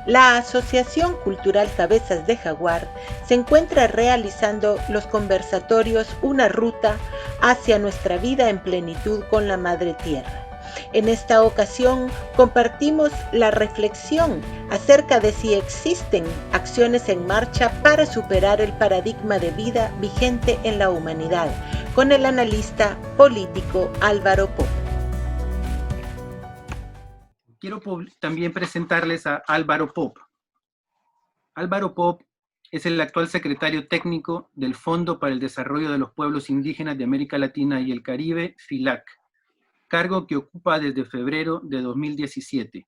La Asociación Cultural Cabezas de Jaguar se encuentra realizando los conversatorios Una ruta hacia nuestra vida en plenitud con la Madre Tierra. En esta ocasión compartimos la reflexión acerca de si existen acciones en marcha para superar el paradigma de vida vigente en la humanidad, con el analista político Álvaro Pop. Quiero también presentarles a Álvaro Pop. Álvaro Pop es el actual secretario técnico del Fondo para el Desarrollo de los Pueblos Indígenas de América Latina y el Caribe, FILAC, cargo que ocupa desde febrero de 2017.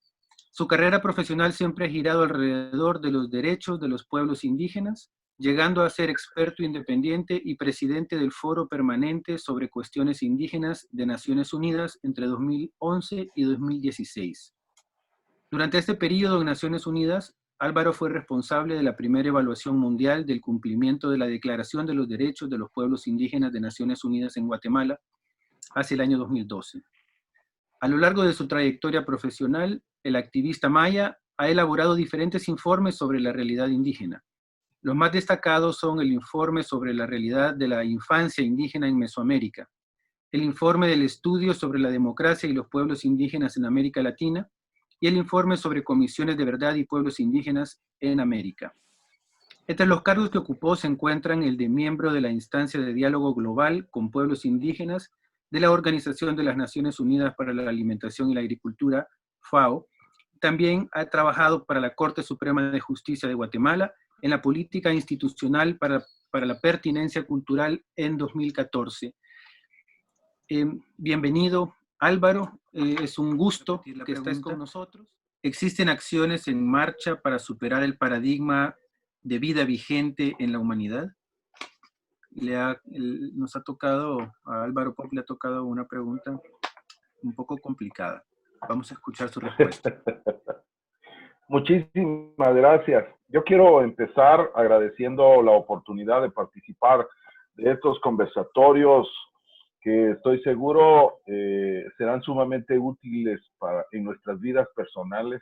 Su carrera profesional siempre ha girado alrededor de los derechos de los pueblos indígenas, llegando a ser experto independiente y presidente del Foro Permanente sobre Cuestiones Indígenas de Naciones Unidas entre 2011 y 2016. Durante este periodo en Naciones Unidas, Álvaro fue responsable de la primera evaluación mundial del cumplimiento de la Declaración de los Derechos de los Pueblos Indígenas de Naciones Unidas en Guatemala hacia el año 2012. A lo largo de su trayectoria profesional, el activista maya ha elaborado diferentes informes sobre la realidad indígena. Los más destacados son el informe sobre la realidad de la infancia indígena en Mesoamérica, el informe del estudio sobre la democracia y los pueblos indígenas en América Latina, y el informe sobre comisiones de verdad y pueblos indígenas en América. Entre los cargos que ocupó se encuentran el de miembro de la instancia de diálogo global con pueblos indígenas de la Organización de las Naciones Unidas para la Alimentación y la Agricultura, FAO. También ha trabajado para la Corte Suprema de Justicia de Guatemala en la política institucional para la pertinencia cultural en 2014. Bienvenido, Álvaro. Es un gusto que estés con nosotros. ¿Existen acciones en marcha para superar el paradigma de vida vigente en la humanidad? Nos ha tocado, a Álvaro Pop le ha tocado una pregunta un poco complicada. Vamos a escuchar su respuesta. Muchísimas gracias. Yo quiero empezar agradeciendo la oportunidad de participar de estos conversatorios que estoy seguro serán sumamente útiles en nuestras vidas personales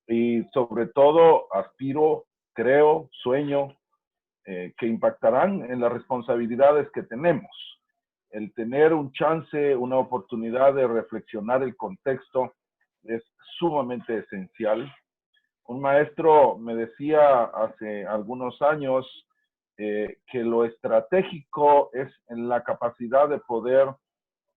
y sobre todo aspiro, creo, sueño que impactarán en las responsabilidades que tenemos. El tener un chance, una oportunidad de reflexionar el contexto es sumamente esencial. Un maestro me decía hace algunos años que lo estratégico es en la capacidad de poder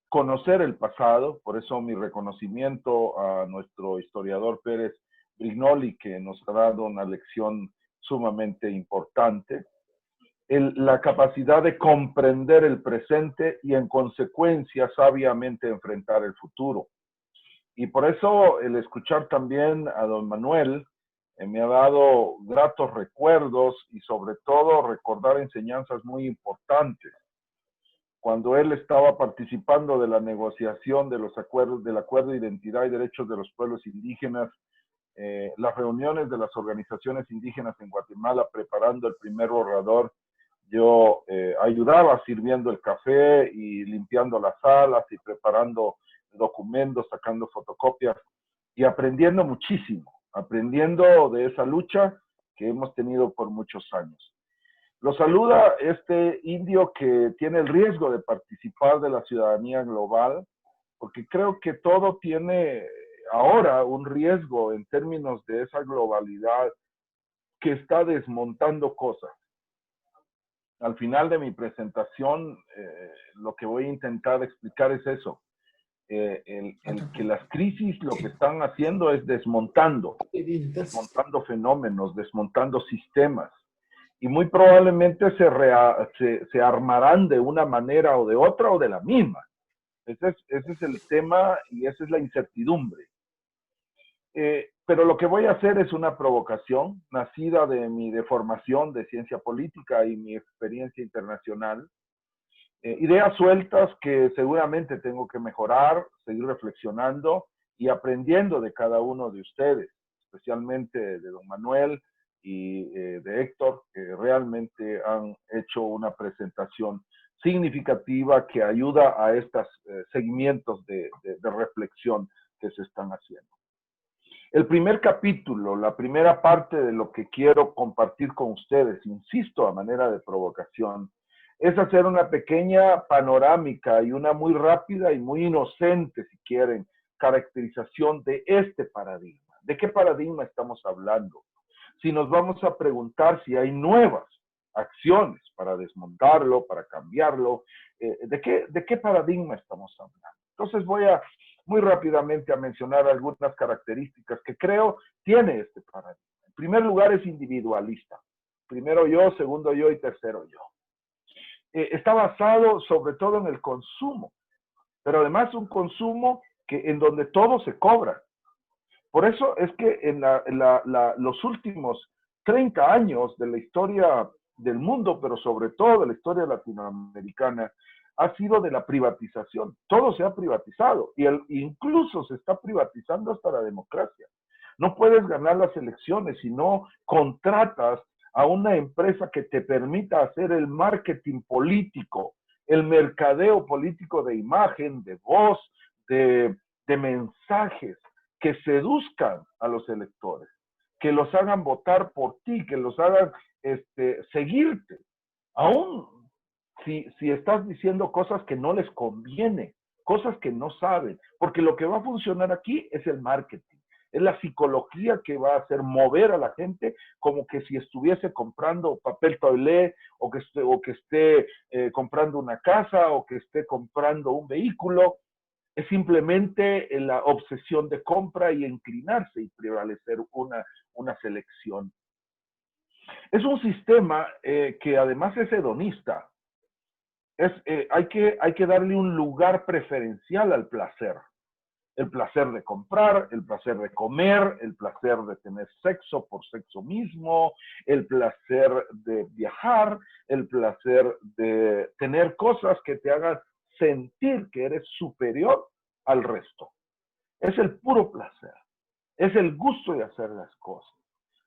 conocer el pasado, por eso mi reconocimiento a nuestro historiador Pérez Brignoli, que nos ha dado una lección sumamente importante, la capacidad de comprender el presente y en consecuencia sabiamente enfrentar el futuro. Y por eso el escuchar también a don Manuel me ha dado gratos recuerdos y sobre todo recordar enseñanzas muy importantes. Cuando él estaba participando de la negociación de los acuerdos, del Acuerdo de Identidad y Derechos de los Pueblos Indígenas, las reuniones de las organizaciones indígenas en Guatemala preparando el primer borrador, yo ayudaba sirviendo el café y limpiando las salas y preparando documentos, sacando fotocopias y aprendiendo muchísimo, aprendiendo de esa lucha que hemos tenido por muchos años. Lo saluda este indio que tiene el riesgo de participar de la ciudadanía global, porque creo que todo tiene ahora un riesgo en términos de esa globalidad que está desmontando cosas. Al final de mi presentación, lo que voy a intentar explicar es eso. Que las crisis lo que están haciendo es desmontando fenómenos, desmontando sistemas. Y muy probablemente se armarán de una manera o de otra o de la misma. Ese es el tema y esa es la incertidumbre. Pero lo que voy a hacer es una provocación nacida de mi formación de ciencia política y mi experiencia internacional. Ideas sueltas que seguramente tengo que mejorar, seguir reflexionando y aprendiendo de cada uno de ustedes, especialmente de don Manuel y de Héctor, que realmente han hecho una presentación significativa que ayuda a estos seguimientos de reflexión que se están haciendo. El primer capítulo, la primera parte de lo que quiero compartir con ustedes, insisto, a manera de provocación, es hacer una pequeña panorámica y una muy rápida y muy inocente, si quieren, caracterización de este paradigma. ¿De qué paradigma estamos hablando? Si nos vamos a preguntar si hay nuevas acciones para desmontarlo, para cambiarlo, ¿de qué paradigma estamos hablando? Entonces voy a muy rápidamente a mencionar algunas características que creo tiene este paradigma. En primer lugar, es individualista. Primero yo, segundo yo y tercero yo. Está basado sobre todo en el consumo, pero además un consumo en donde todo se cobra. Por eso es que en los últimos 30 años de la historia del mundo, pero sobre todo de la historia latinoamericana, ha sido de la privatización. Todo se ha privatizado y incluso se está privatizando hasta la democracia. No puedes ganar las elecciones si no contratas a una empresa que te permita hacer el marketing político, el mercadeo político de imagen, de voz, de mensajes que seduzcan a los electores, que los hagan votar por ti, que los hagan seguirte. Aún si estás diciendo cosas que no les conviene, cosas que no saben, porque lo que va a funcionar aquí es el marketing, es la psicología que va a hacer mover a la gente como que si estuviese comprando papel toalé o que esté comprando una casa o que esté comprando un vehículo. Es simplemente la obsesión de compra y inclinarse y prevalecer una selección. Es un sistema que además es hedonista. Hay que darle un lugar preferencial al placer. El placer de comprar, el placer de comer, el placer de tener sexo por sexo mismo, el placer de viajar, el placer de tener cosas que te hagan sentir que eres superior al resto. Es el puro placer. Es el gusto de hacer las cosas.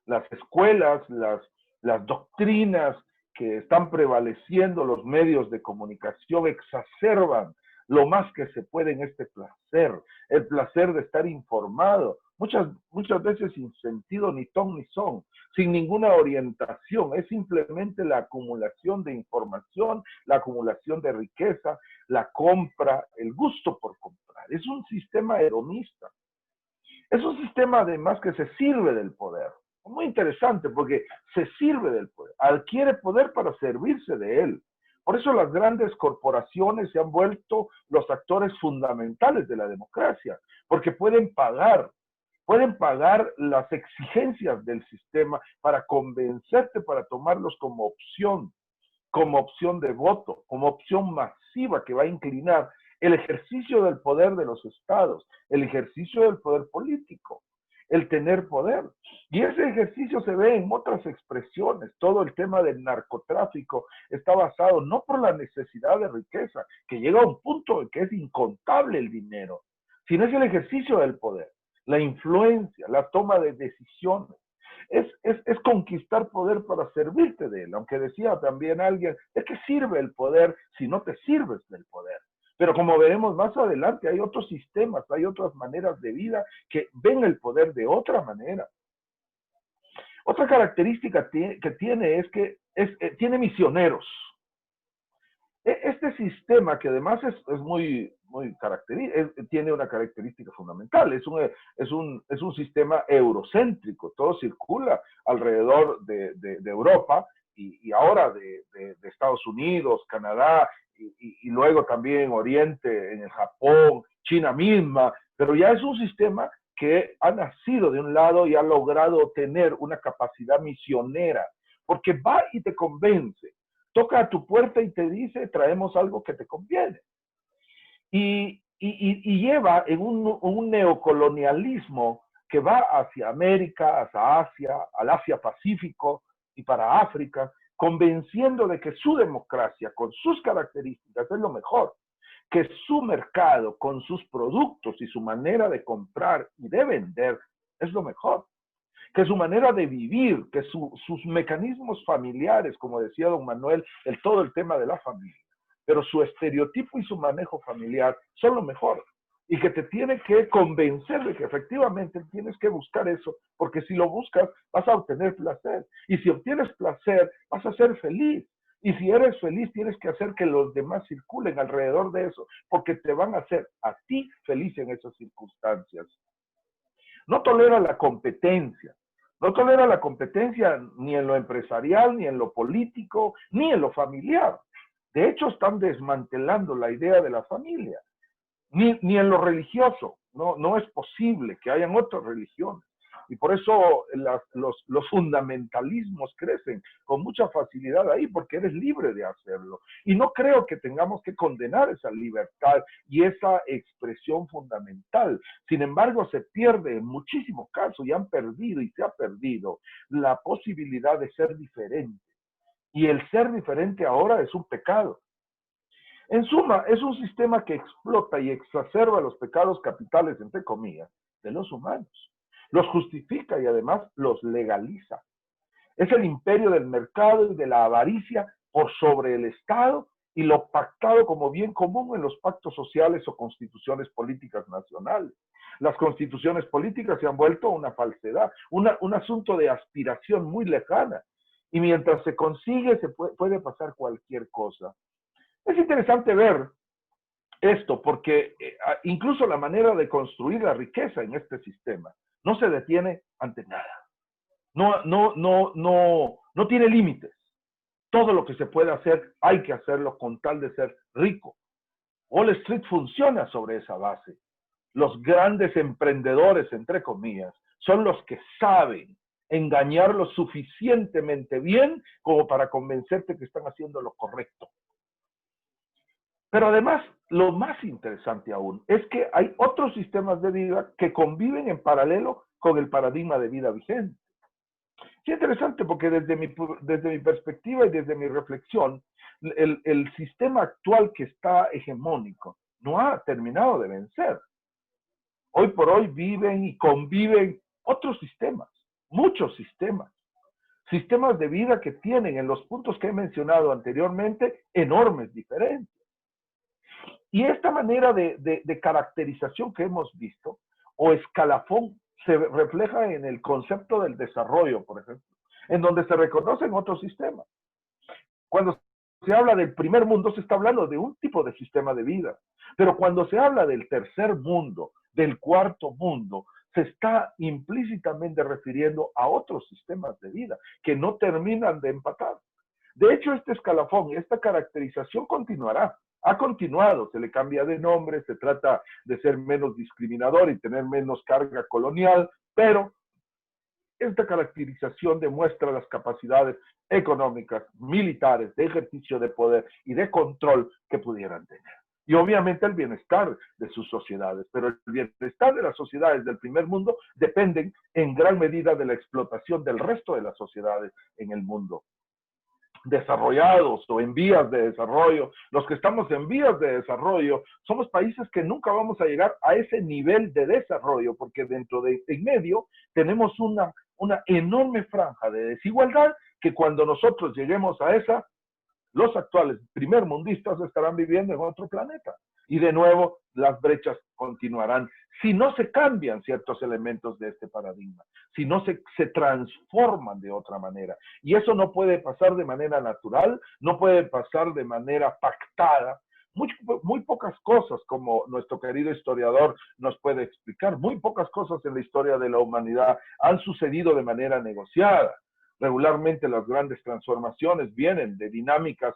Las escuelas, las doctrinas que están prevaleciendo, los medios de comunicación exacerban lo más que se puede en este placer, el placer de estar informado, muchas veces sin sentido ni ton ni son, sin ninguna orientación, es simplemente la acumulación de información, la acumulación de riqueza, la compra, el gusto por comprar. Es un sistema hedonista. Es un sistema además que se sirve del poder. Muy interesante porque se sirve del poder, adquiere poder para servirse de él. Por eso las grandes corporaciones se han vuelto los actores fundamentales de la democracia, porque pueden pagar las exigencias del sistema para convencerte, para tomarlos como opción de voto, como opción masiva que va a inclinar el ejercicio del poder de los estados, el ejercicio del poder político, el tener poder. Y ese ejercicio se ve en otras expresiones. Todo el tema del narcotráfico está basado no por la necesidad de riqueza, que llega a un punto en que es incontable el dinero, sino es el ejercicio del poder, la influencia, la toma de decisiones. Es conquistar poder para servirte de él. Aunque decía también alguien, ¿de qué sirve el poder si no te sirves del poder? Pero como veremos más adelante, hay otros sistemas, hay otras maneras de vida que ven el poder de otra manera. Otra característica que tiene es que tiene misioneros. Este sistema, que además es muy característico, tiene una característica fundamental, es un sistema eurocéntrico, todo circula alrededor de Europa y ahora de Estados Unidos, Canadá, y luego también Oriente, en el Japón, China misma, pero ya es un sistema que ha nacido de un lado y ha logrado tener una capacidad misionera, porque va y te convence, toca a tu puerta y te dice, traemos algo que te conviene. Y lleva en un neocolonialismo que va hacia América, hacia Asia, al Asia-Pacífico y para África, convenciendo de que su democracia, con sus características, es lo mejor, que su mercado, con sus productos y su manera de comprar y de vender, es lo mejor, que su manera de vivir, que sus mecanismos familiares, como decía don Manuel, todo el tema de la familia, pero su estereotipo y su manejo familiar son lo mejor. y que te tiene que convencer de que efectivamente tienes que buscar eso, porque si lo buscas vas a obtener placer, y si obtienes placer vas a ser feliz, y si eres feliz tienes que hacer que los demás circulen alrededor de eso, porque te van a hacer a ti feliz en esas circunstancias. No tolera la competencia, no tolera la competencia ni en lo empresarial, ni en lo político, ni en lo familiar. De hecho, están desmantelando la idea de la familia. Ni en lo religioso. No es posible que hayan otras religiones. Y por eso los fundamentalismos crecen con mucha facilidad ahí, porque eres libre de hacerlo. Y no creo que tengamos que condenar esa libertad y esa expresión fundamental. Sin embargo, se pierde en muchísimos casos, y han perdido y se ha perdido la posibilidad de ser diferente. Y el ser diferente ahora es un pecado. En suma, es un sistema que explota y exacerba los pecados capitales, entre comillas, de los humanos. Los justifica y además los legaliza. Es el imperio del mercado y de la avaricia por sobre el Estado y lo pactado como bien común en los pactos sociales o constituciones políticas nacionales. Las constituciones políticas se han vuelto una falsedad, un asunto de aspiración muy lejana. Y mientras se consigue, puede pasar cualquier cosa. Es interesante ver esto porque incluso la manera de construir la riqueza en este sistema no se detiene ante nada. No tiene límites. Todo lo que se puede hacer hay que hacerlo con tal de ser rico. Wall Street funciona sobre esa base. Los grandes emprendedores, entre comillas, son los que saben engañar lo suficientemente bien como para convencerte que están haciendo lo correcto. Pero además, lo más interesante aún es que hay otros sistemas de vida que conviven en paralelo con el paradigma de vida vigente. Es interesante porque desde mi perspectiva y desde mi reflexión, el sistema actual que está hegemónico no ha terminado de vencer. Hoy por hoy viven y conviven otros sistemas, muchos sistemas. Sistemas de vida que tienen en los puntos que he mencionado anteriormente enormes diferencias. Y esta manera de caracterización que hemos visto, o escalafón, se refleja en el concepto del desarrollo, por ejemplo, en donde se reconocen otros sistemas. Cuando se habla del primer mundo, se está hablando de un tipo de sistema de vida. Pero cuando se habla del tercer mundo, del cuarto mundo, se está implícitamente refiriendo a otros sistemas de vida que no terminan de empatar. De hecho, este escalafón y esta caracterización continuará. Ha continuado, se le cambia de nombre, se trata de ser menos discriminador y tener menos carga colonial, pero esta caracterización demuestra las capacidades económicas, militares, de ejercicio de poder y de control que pudieran tener. Y obviamente el bienestar de sus sociedades, pero el bienestar de las sociedades del primer mundo dependen en gran medida de la explotación del resto de las sociedades en el mundo. Desarrollados o en vías de desarrollo, los que estamos en vías de desarrollo, somos países que nunca vamos a llegar a ese nivel de desarrollo, porque dentro de en medio tenemos una enorme franja de desigualdad que cuando nosotros lleguemos a esa, los actuales primermundistas estarán viviendo en otro planeta. Y de nuevo, las brechas continuarán si no se cambian ciertos elementos de este paradigma, si no se transforman de otra manera. Y eso no puede pasar de manera natural, no puede pasar de manera pactada. Muy pocas cosas, como nuestro querido historiador nos puede explicar, muy pocas cosas en la historia de la humanidad han sucedido de manera negociada. Regularmente las grandes transformaciones vienen de dinámicas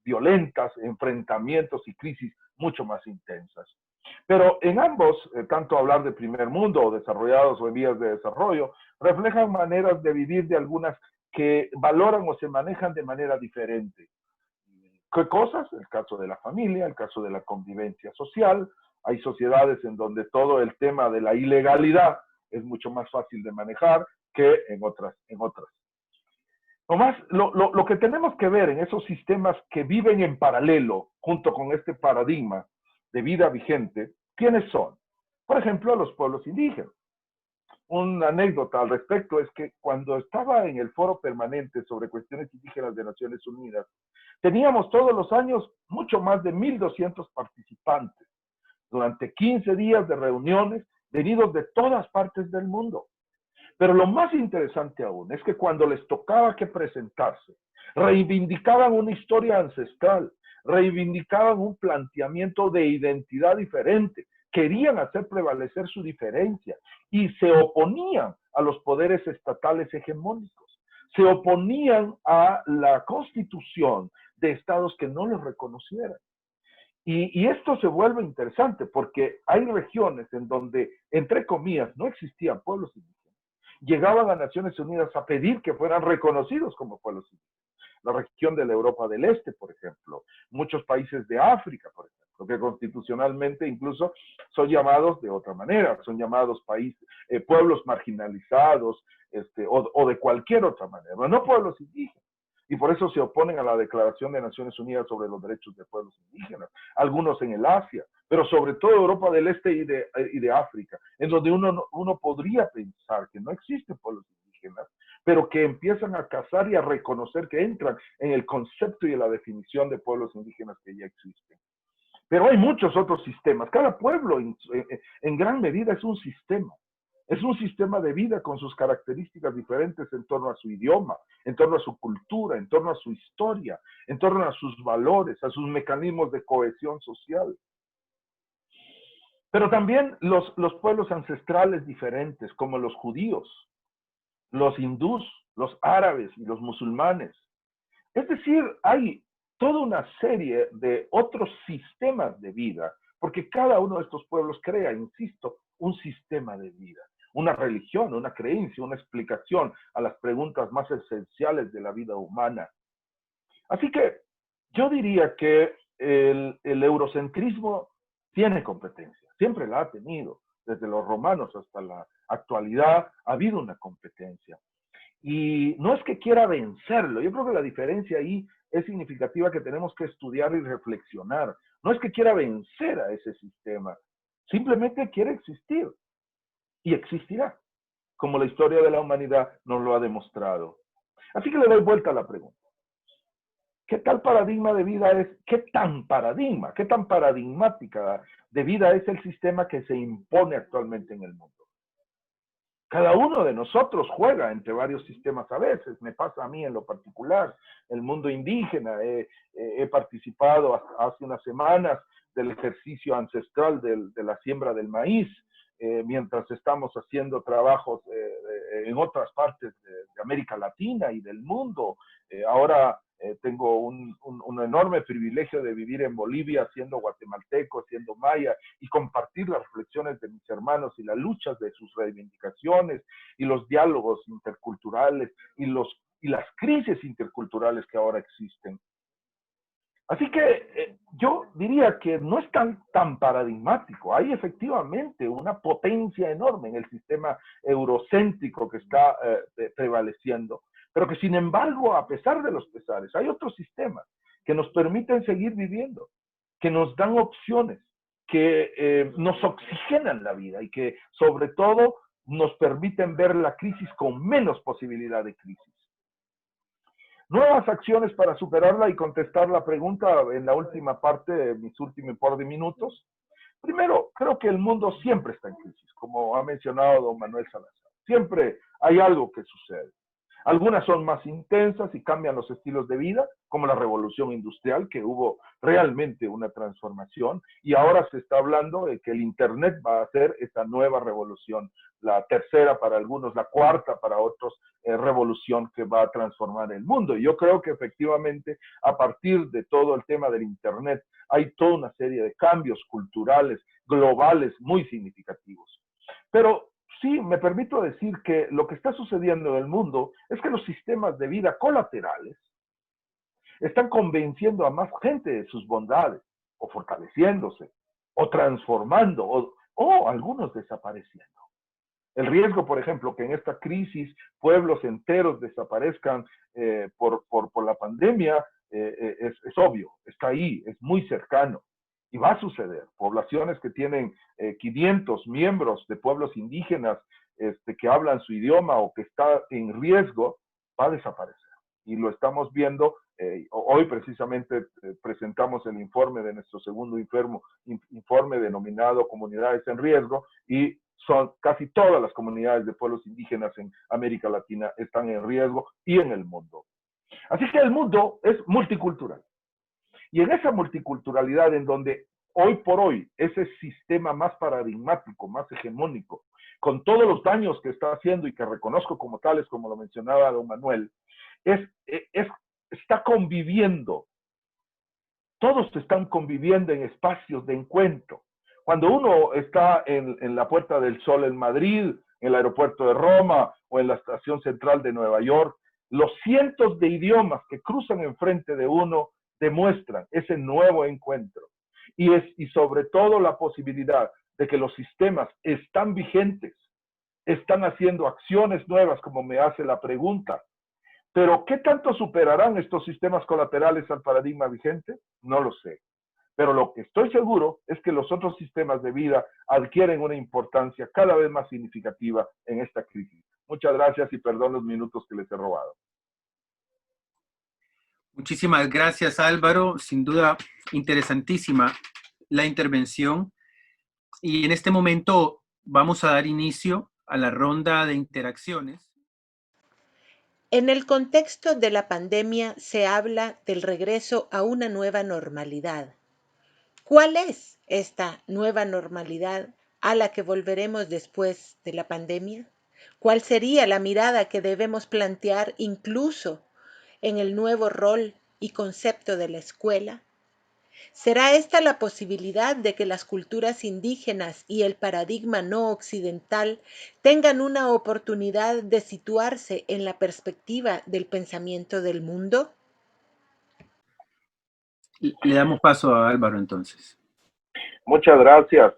violentas, enfrentamientos y crisis mucho más intensas. Pero en ambos, tanto hablar de primer mundo o desarrollados o en vías de desarrollo, reflejan maneras de vivir de algunas que valoran o se manejan de manera diferente. ¿Qué cosas? El caso de la familia, el caso de la convivencia social. Hay sociedades en donde todo el tema de la ilegalidad es mucho más fácil de manejar que en otras. Nomás, lo que tenemos que ver en esos sistemas que viven en paralelo junto con este paradigma de vida vigente, ¿quiénes son? Por ejemplo, los pueblos indígenas. Una anécdota al respecto es que cuando estaba en el foro permanente sobre cuestiones indígenas de Naciones Unidas, teníamos todos los años mucho más de 1,200 participantes. durante 15 días de reuniones, venidos de todas partes del mundo. Pero lo más interesante aún es que cuando les tocaba que presentarse, reivindicaban una historia ancestral, reivindicaban un planteamiento de identidad diferente, querían hacer prevalecer su diferencia y se oponían a los poderes estatales hegemónicos, se oponían a la constitución de estados que no los reconocieran. Y esto se vuelve interesante porque hay regiones en donde, entre comillas, no existían pueblos indígenas. Llegaban a Naciones Unidas a pedir que fueran reconocidos como pueblos indígenas. La región de la Europa del Este, por ejemplo, muchos países de África, por ejemplo, que constitucionalmente incluso son llamados de otra manera, son llamados pueblos marginalizados o de cualquier otra manera, pero no pueblos indígenas. Y por eso se oponen a la Declaración de Naciones Unidas sobre los Derechos de Pueblos Indígenas, algunos en el Asia, pero sobre todo Europa del Este y de África, en donde uno podría pensar que no existen pueblos indígenas, pero que empiezan a cazar y a reconocer que entran en el concepto y en la definición de pueblos indígenas que ya existen. Pero hay muchos otros sistemas. Cada pueblo en gran medida es un sistema. Es un sistema de vida con sus características diferentes en torno a su idioma, en torno a su cultura, en torno a su historia, en torno a sus valores, a sus mecanismos de cohesión social. Pero también los pueblos ancestrales diferentes, como los judíos, los hindús, los árabes y los musulmanes. Es decir, hay toda una serie de otros sistemas de vida, porque cada uno de estos pueblos crea, insisto, un sistema de vida, una religión, una creencia, una explicación a las preguntas más esenciales de la vida humana. Así que yo diría que el eurocentrismo tiene competencia, siempre la ha tenido, desde los romanos hasta la actualidad ha habido una competencia. Y no es que quiera vencerlo, yo creo que la diferencia ahí es significativa, que tenemos que estudiar y reflexionar. No es que quiera vencer a ese sistema, simplemente quiere existir y existirá, como la historia de la humanidad nos lo ha demostrado. Así que le doy vuelta a la pregunta. ¿Qué tal paradigma de vida es? ¿Qué tan paradigmática de vida es el sistema que se impone actualmente en el mundo? Cada uno de nosotros juega entre varios sistemas a veces. Me pasa a mí en lo particular, el mundo indígena. He participado hace unas semanas del ejercicio ancestral de la siembra del maíz, mientras estamos haciendo trabajos en otras partes de América Latina y del mundo. Ahora tengo un enorme privilegio de vivir en Bolivia, siendo guatemalteco, siendo maya, y compartir las reflexiones de mis hermanos y las luchas de sus reivindicaciones y los diálogos interculturales y las crisis interculturales que ahora existen. Así que yo diría que no es tan paradigmático. Hay efectivamente una potencia enorme en el sistema eurocéntrico que está prevaleciendo, pero que sin embargo, a pesar de los pesares, hay otros sistemas que nos permiten seguir viviendo, que nos dan opciones, que nos oxigenan la vida y que sobre todo nos permiten ver la crisis con menos posibilidad de crisis. Nuevas acciones para superarla y contestar la pregunta en la última parte de mis últimos par de minutos. Primero, creo que el mundo siempre está en crisis, como ha mencionado don Manuel Salazar. Siempre hay algo que sucede. Algunas son más intensas y cambian los estilos de vida, como la revolución industrial, que hubo realmente una transformación, y ahora se está hablando de que el Internet va a ser esta nueva revolución, la tercera para algunos, la cuarta para otros, revolución que va a transformar el mundo. Y yo creo que efectivamente, a partir de todo el tema del Internet, hay toda una serie de cambios culturales, globales, muy significativos. Pero sí, me permito decir que lo que está sucediendo en el mundo es que los sistemas de vida colaterales están convenciendo a más gente de sus bondades, o fortaleciéndose, o transformando, o algunos desapareciendo. El riesgo, por ejemplo, que en esta crisis pueblos enteros desaparezcan por la pandemia es obvio, está ahí, es muy cercano. Y va a suceder. Poblaciones que tienen 500 miembros de pueblos indígenas que hablan su idioma o que está en riesgo, va a desaparecer. Y lo estamos viendo Hoy precisamente presentamos el informe de nuestro segundo informe denominado Comunidades en Riesgo, y son casi todas las comunidades de pueblos indígenas en América Latina están en riesgo y en el mundo. Así que el mundo es multicultural. Y en esa multiculturalidad en donde hoy por hoy ese sistema más paradigmático, más hegemónico, con todos los daños que está haciendo y que reconozco como tales, como lo mencionaba don Manuel, está conviviendo. Todos están conviviendo en espacios de encuentro. Cuando uno está en la Puerta del Sol en Madrid, en el aeropuerto de Roma o en la estación central de Nueva York, los cientos de idiomas que cruzan enfrente de uno demuestran ese nuevo encuentro. Y sobre todo la posibilidad de que los sistemas están vigentes, están haciendo acciones nuevas, como me hace la pregunta. Pero ¿qué tanto superarán estos sistemas colaterales al paradigma vigente? No lo sé. Pero lo que estoy seguro es que los otros sistemas de vida adquieren una importancia cada vez más significativa en esta crisis. Muchas gracias y perdón los minutos que les he robado. Muchísimas gracias, Álvaro. Sin duda, interesantísima la intervención. Y en este momento vamos a dar inicio a la ronda de interacciones. En el contexto de la pandemia se habla del regreso a una nueva normalidad. ¿Cuál es esta nueva normalidad a la que volveremos después de la pandemia? ¿Cuál sería la mirada que debemos plantear incluso en el nuevo rol y concepto de la escuela? ¿Será esta la posibilidad de que las culturas indígenas y el paradigma no occidental tengan una oportunidad de situarse en la perspectiva del pensamiento del mundo? Le damos paso a Álvaro entonces. Muchas gracias.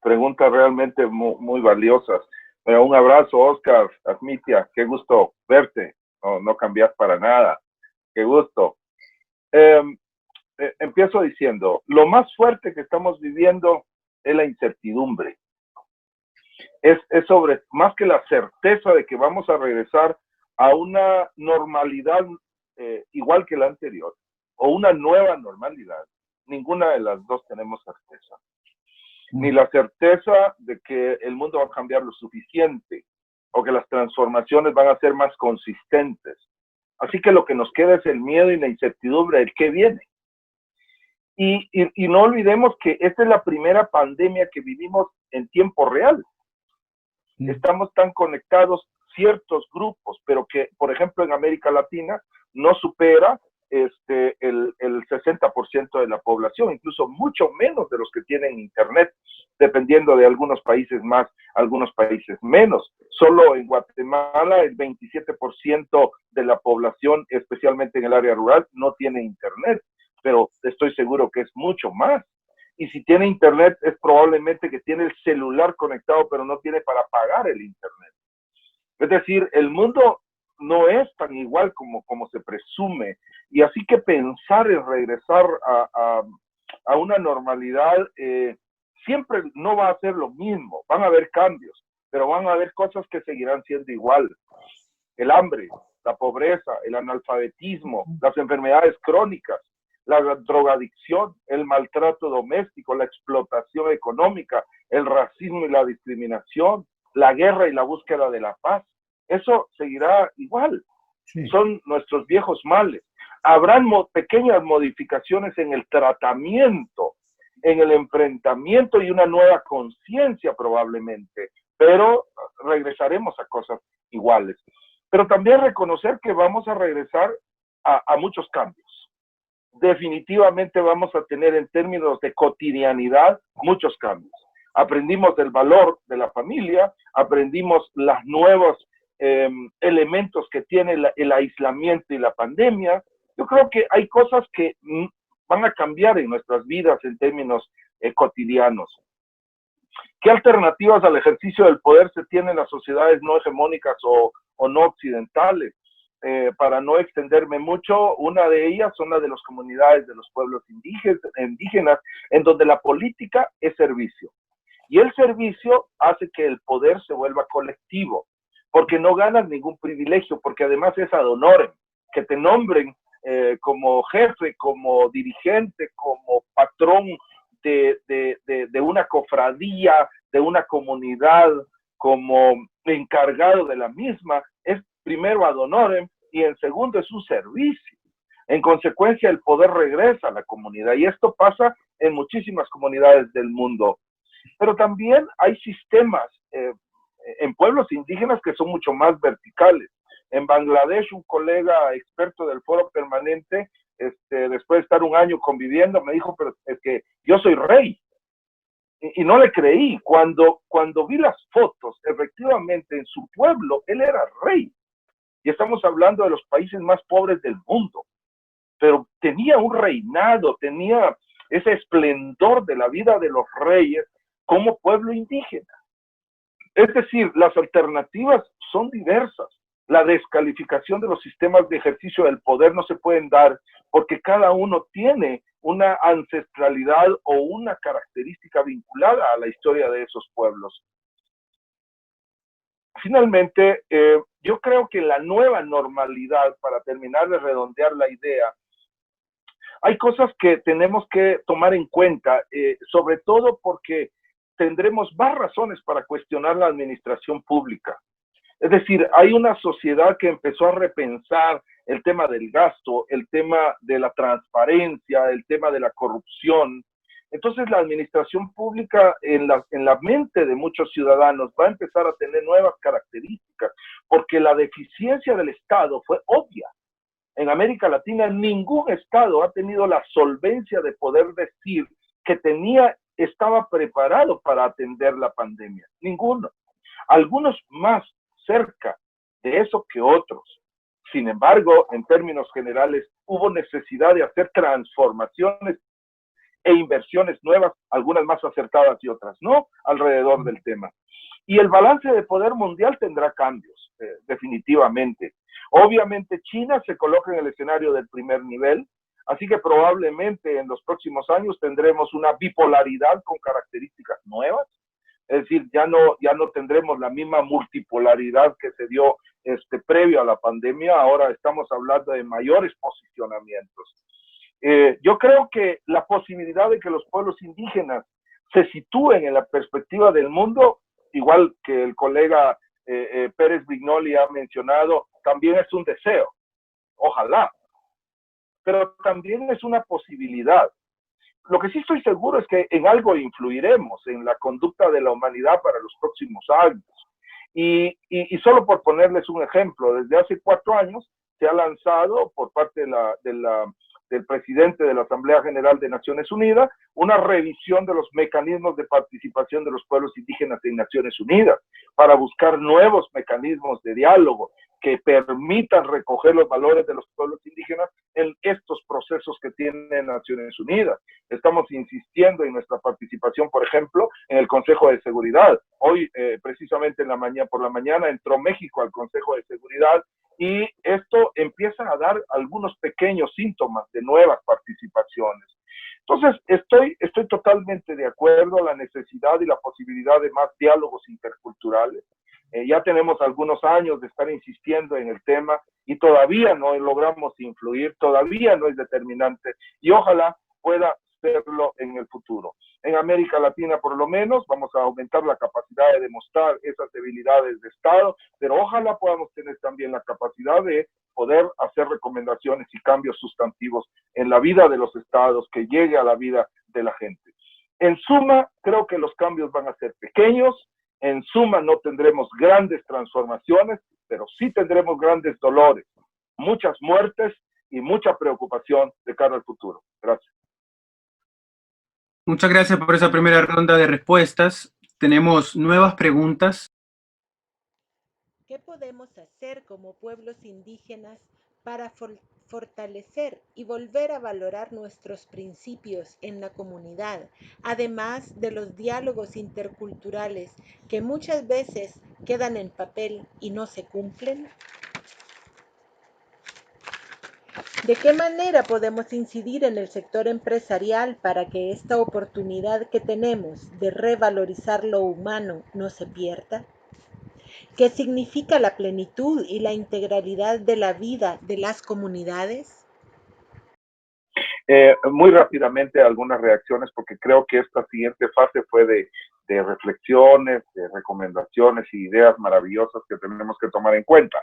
Preguntas realmente muy valiosas. Un abrazo, Oscar, Asmitia. Qué gusto verte. No cambias para nada. Qué gusto. Empiezo diciendo, lo más fuerte que estamos viviendo es la incertidumbre. Es sobre, más que la certeza de que vamos a regresar a una normalidad igual que la anterior, o una nueva normalidad. Ninguna de las dos tenemos certeza. Ni la certeza de que el mundo va a cambiar lo suficiente, o que las transformaciones van a ser más consistentes. Así que lo que nos queda es el miedo y la incertidumbre del qué viene. Y no olvidemos que esta es la primera pandemia que vivimos en tiempo real. Estamos tan conectados ciertos grupos, pero que, por ejemplo, en América Latina no supera el 60% de la población, incluso mucho menos de los que tienen internet, dependiendo de algunos países más, algunos países menos. Solo en Guatemala el 27% de la población, especialmente en el área rural, no tiene internet, pero estoy seguro que es mucho más. Y si tiene internet, es probablemente que tiene el celular conectado, pero no tiene para pagar el internet. Es decir, el mundo no es tan igual como se presume. Y así que pensar en regresar a una normalidad siempre no va a ser lo mismo. Van a haber cambios, pero van a haber cosas que seguirán siendo igual. El hambre, la pobreza, el analfabetismo, las enfermedades crónicas, la drogadicción, el maltrato doméstico, la explotación económica, el racismo y la discriminación, la guerra y la búsqueda de la paz. Eso seguirá igual. Sí. Son nuestros viejos males. Habrán pequeñas modificaciones en el tratamiento, en el enfrentamiento y una nueva conciencia probablemente, pero regresaremos a cosas iguales. Pero también reconocer que vamos a regresar a muchos cambios. Definitivamente vamos a tener en términos de cotidianidad muchos cambios. Aprendimos del valor de la familia, aprendimos los nuevos elementos que tiene el aislamiento y la pandemia. Yo creo que hay cosas que van a cambiar en nuestras vidas en términos cotidianos. ¿Qué alternativas al ejercicio del poder se tienen en las sociedades no hegemónicas o no occidentales? Para no extenderme mucho, una de ellas son las de las comunidades de los pueblos indígenas, en donde la política es servicio. Y el servicio hace que el poder se vuelva colectivo, porque no ganas ningún privilegio, porque además es ad honorem, que te nombren como jefe, como dirigente, como patrón de una cofradía, de una comunidad, como encargado de la misma, es primero ad honorem y en segundo es un servicio. En consecuencia, el poder regresa a la comunidad y esto pasa en muchísimas comunidades del mundo. Pero también hay sistemas en pueblos indígenas que son mucho más verticales. En Bangladesh, un colega experto del Foro Permanente, después de estar un año conviviendo, me dijo, pero es que yo soy rey. Y no le creí. Cuando vi las fotos, efectivamente, en su pueblo, él era rey. Y estamos hablando de los países más pobres del mundo. Pero tenía un reinado, tenía ese esplendor de la vida de los reyes como pueblo indígena. Es decir, las alternativas son diversas. La descalificación de los sistemas de ejercicio del poder no se pueden dar porque cada uno tiene una ancestralidad o una característica vinculada a la historia de esos pueblos. Finalmente, yo creo que la nueva normalidad, para terminar de redondear la idea, hay cosas que tenemos que tomar en cuenta, sobre todo porque tendremos más razones para cuestionar la administración pública. Es decir, hay una sociedad que empezó a repensar el tema del gasto, el tema de la transparencia, el tema de la corrupción. Entonces la administración pública en la mente de muchos ciudadanos va a empezar a tener nuevas características, porque la deficiencia del Estado fue obvia. En América Latina ningún Estado ha tenido la solvencia de poder decir que estaba preparado para atender la pandemia. Ninguno. Algunos más cerca de eso que otros. Sin embargo, en términos generales, hubo necesidad de hacer transformaciones e inversiones nuevas, algunas más acertadas y otras no, alrededor del tema. Y el balance de poder mundial tendrá cambios, definitivamente. Obviamente China se coloca en el escenario del primer nivel, así que probablemente en los próximos años tendremos una bipolaridad con características nuevas. Es decir, ya no tendremos la misma multipolaridad que se dio previo a la pandemia. Ahora estamos hablando de mayores posicionamientos. Yo creo que la posibilidad de que los pueblos indígenas se sitúen en la perspectiva del mundo, igual que el colega Pérez Brignoli ha mencionado, también es un deseo. Ojalá. Pero también es una posibilidad. Lo que sí estoy seguro es que en algo influiremos en la conducta de la humanidad para los próximos años. Y solo por ponerles un ejemplo, desde hace 4 años se ha lanzado por parte del presidente de la Asamblea General de Naciones Unidas una revisión de los mecanismos de participación de los pueblos indígenas en Naciones Unidas para buscar nuevos mecanismos de diálogo que permitan recoger los valores de los pueblos indígenas en estos procesos que tiene Naciones Unidas. Estamos insistiendo en nuestra participación, por ejemplo, en el Consejo de Seguridad. Hoy, precisamente por la mañana, entró México al Consejo de Seguridad y esto empieza a dar algunos pequeños síntomas de nuevas participaciones. Entonces, estoy totalmente de acuerdo a la necesidad y la posibilidad de más diálogos interculturales. Ya tenemos algunos años de estar insistiendo en el tema y todavía no logramos influir, todavía no es determinante y ojalá pueda serlo en el futuro. En América Latina, por lo menos, vamos a aumentar la capacidad de demostrar esas debilidades de Estado, pero ojalá podamos tener también la capacidad de poder hacer recomendaciones y cambios sustantivos en la vida de los estados que llegue a la vida de la gente. En suma, creo que los cambios van a ser pequeños. En suma, no tendremos grandes transformaciones, pero sí tendremos grandes dolores, muchas muertes y mucha preocupación de cara al futuro. Gracias. Muchas gracias por esa primera ronda de respuestas. Tenemos nuevas preguntas. ¿Qué podemos hacer como pueblos indígenas para fortalecer y volver a valorar nuestros principios en la comunidad, además de los diálogos interculturales que muchas veces quedan en papel y no se cumplen? ¿De qué manera podemos incidir en el sector empresarial para que esta oportunidad que tenemos de revalorizar lo humano no se pierda? ¿Qué significa la plenitud y la integralidad de la vida de las comunidades? Muy rápidamente algunas reacciones, porque creo que esta siguiente fase fue de reflexiones, de recomendaciones y ideas maravillosas que tenemos que tomar en cuenta.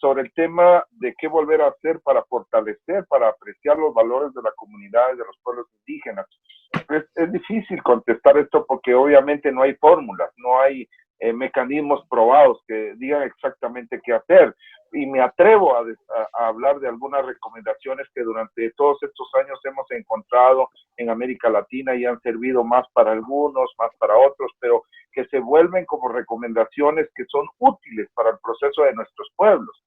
Sobre el tema de qué volver a hacer para fortalecer, para apreciar los valores de la comunidad y de los pueblos indígenas. Es difícil contestar esto porque obviamente no hay fórmulas, no hay mecanismos probados que digan exactamente qué hacer. Y me atrevo a hablar de algunas recomendaciones que durante todos estos años hemos encontrado en América Latina y han servido más para algunos, más para otros, pero que se vuelven como recomendaciones que son útiles para el proceso de nuestros pueblos.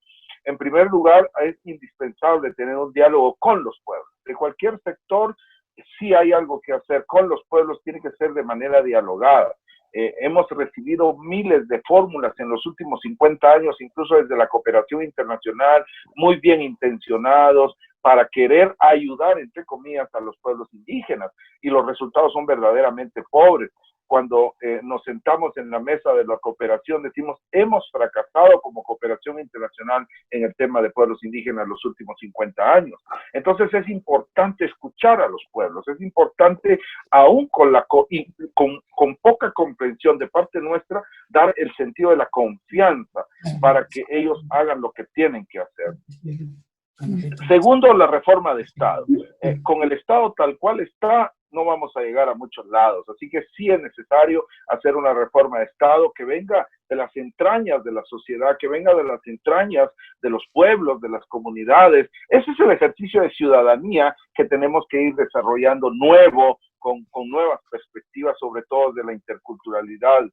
En primer lugar, es indispensable tener un diálogo con los pueblos. De cualquier sector, si hay algo que hacer con los pueblos, tiene que ser de manera dialogada. Hemos recibido miles de fórmulas en los últimos 50 años, incluso desde la cooperación internacional, muy bien intencionados, para querer ayudar, entre comillas, a los pueblos indígenas, y los resultados son verdaderamente pobres. Cuando nos sentamos en la mesa de la cooperación, decimos, hemos fracasado como cooperación internacional en el tema de pueblos indígenas los últimos 50 años. Entonces es importante escuchar a los pueblos, es importante, aún con poca comprensión de parte nuestra, dar el sentido de la confianza para que ellos hagan lo que tienen que hacer. Segundo, la reforma de Estado. Con el Estado tal cual está, no vamos a llegar a muchos lados. Así que sí es necesario hacer una reforma de Estado que venga de las entrañas de la sociedad, que venga de las entrañas de los pueblos, de las comunidades. Ese es el ejercicio de ciudadanía que tenemos que ir desarrollando nuevo, con nuevas perspectivas, sobre todo de la interculturalidad.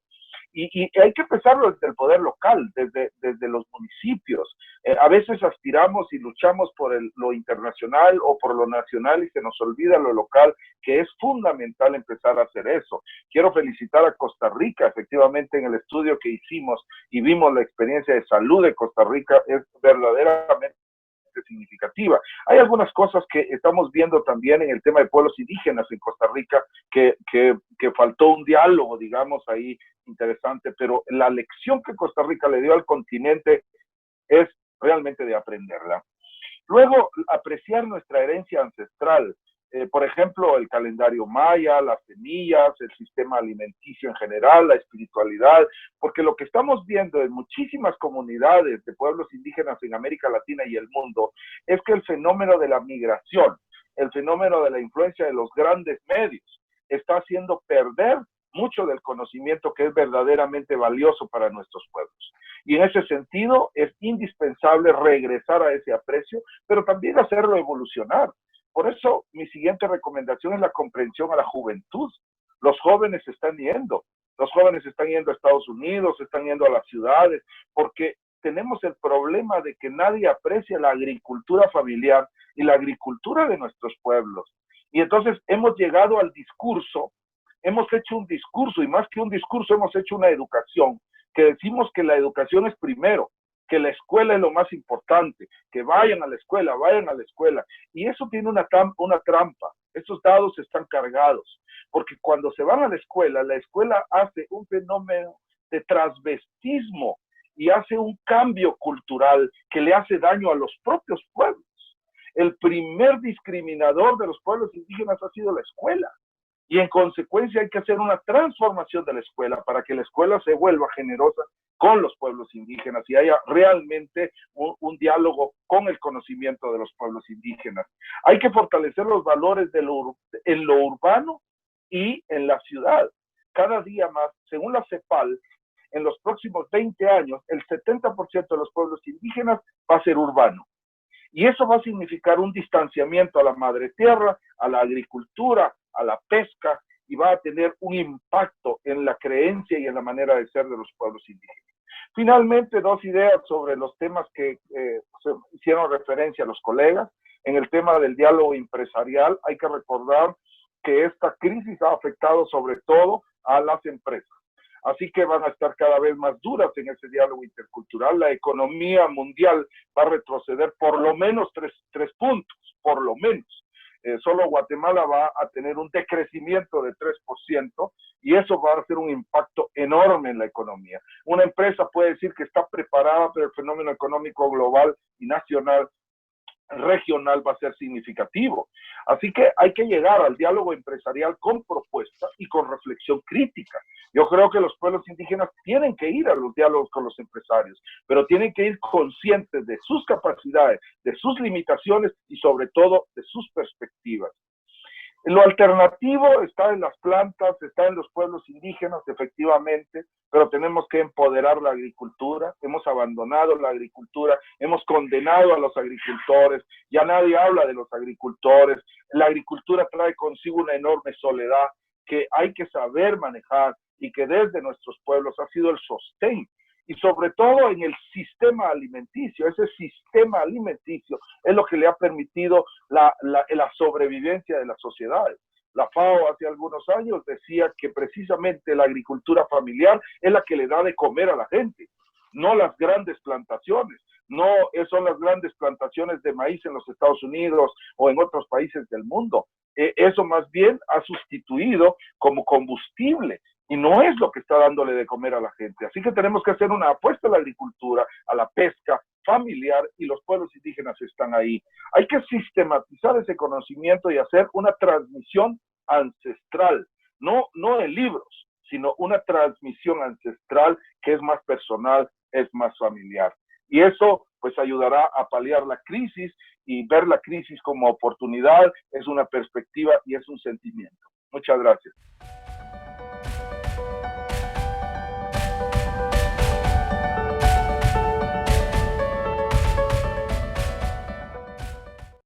Y hay que empezarlo desde el poder local, desde los municipios. A veces aspiramos y luchamos por lo internacional o por lo nacional y se nos olvida lo local, que es fundamental empezar a hacer eso. Quiero felicitar a Costa Rica, efectivamente en el estudio que hicimos y vimos la experiencia de salud de Costa Rica, es verdaderamente significativa. Hay algunas cosas que estamos viendo también en el tema de pueblos indígenas en Costa Rica, que faltó un diálogo, digamos, ahí interesante, pero la lección que Costa Rica le dio al continente es realmente de aprenderla. Luego, apreciar nuestra herencia ancestral. Por ejemplo, el calendario maya, las semillas, el sistema alimenticio en general, la espiritualidad, porque lo que estamos viendo en muchísimas comunidades de pueblos indígenas en América Latina y el mundo es que el fenómeno de la migración, el fenómeno de la influencia de los grandes medios, está haciendo perder mucho del conocimiento que es verdaderamente valioso para nuestros pueblos. Y en ese sentido es indispensable regresar a ese aprecio, pero también hacerlo evolucionar. Por eso, mi siguiente recomendación es la comprensión a la juventud. Los jóvenes están yendo a Estados Unidos, están yendo a las ciudades, porque tenemos el problema de que nadie aprecia la agricultura familiar y la agricultura de nuestros pueblos. Y entonces hemos llegado al discurso, hemos hecho un discurso, y más que un discurso, hemos hecho una educación, que decimos que la educación es primero, que la escuela es lo más importante, que vayan a la escuela, y eso tiene una trampa, estos dados están cargados, porque cuando se van a la escuela hace un fenómeno de transvestismo, y hace un cambio cultural que le hace daño a los propios pueblos. El primer discriminador de los pueblos indígenas ha sido la escuela, y en consecuencia hay que hacer una transformación de la escuela para que la escuela se vuelva generosa con los pueblos indígenas y haya realmente un diálogo con el conocimiento de los pueblos indígenas. Hay que fortalecer los valores en lo urbano y en la ciudad. Cada día más, según la CEPAL, en los próximos 20 años, el 70% de los pueblos indígenas va a ser urbano. Y eso va a significar un distanciamiento a la madre tierra, a la agricultura, a la pesca, y va a tener un impacto en la creencia y en la manera de ser de los pueblos indígenas. Finalmente, dos ideas sobre los temas que se hicieron referencia a los colegas. En el tema del diálogo empresarial, hay que recordar que esta crisis ha afectado sobre todo a las empresas. Así que van a estar cada vez más duras en ese diálogo intercultural. La economía mundial va a retroceder por lo menos tres puntos, por lo menos. Solo Guatemala va a tener un decrecimiento de 3% y eso va a hacer un impacto enorme en la economía. Una empresa puede decir que está preparada, pero el fenómeno económico global y nacional regional va a ser significativo. Así que hay que llegar al diálogo empresarial con propuesta y con reflexión crítica. Yo creo que los pueblos indígenas tienen que ir a los diálogos con los empresarios, pero tienen que ir conscientes de sus capacidades, de sus limitaciones y sobre todo de sus perspectivas. Lo alternativo está en las plantas, está en los pueblos indígenas, efectivamente, pero tenemos que empoderar la agricultura. Hemos abandonado la agricultura, hemos condenado a los agricultores, ya nadie habla de los agricultores. La agricultura trae consigo una enorme soledad que hay que saber manejar y que desde nuestros pueblos ha sido el sostén. Y sobre todo en el sistema alimenticio. Ese sistema alimenticio es lo que le ha permitido la sobrevivencia de las sociedades. La FAO hace algunos años decía que precisamente la agricultura familiar es la que le da de comer a la gente, no las grandes plantaciones. No son las grandes plantaciones de maíz en los Estados Unidos o en otros países del mundo. Eso más bien ha sustituido como combustible y no es lo que está dándole de comer a la gente. Así que tenemos que hacer una apuesta a la agricultura, a la pesca familiar, y los pueblos indígenas están ahí. Hay que sistematizar ese conocimiento y hacer una transmisión ancestral, no de libros, sino una transmisión ancestral que es más personal, es más familiar. Y eso pues ayudará a paliar la crisis, y ver la crisis como oportunidad es una perspectiva y es un sentimiento. Muchas gracias.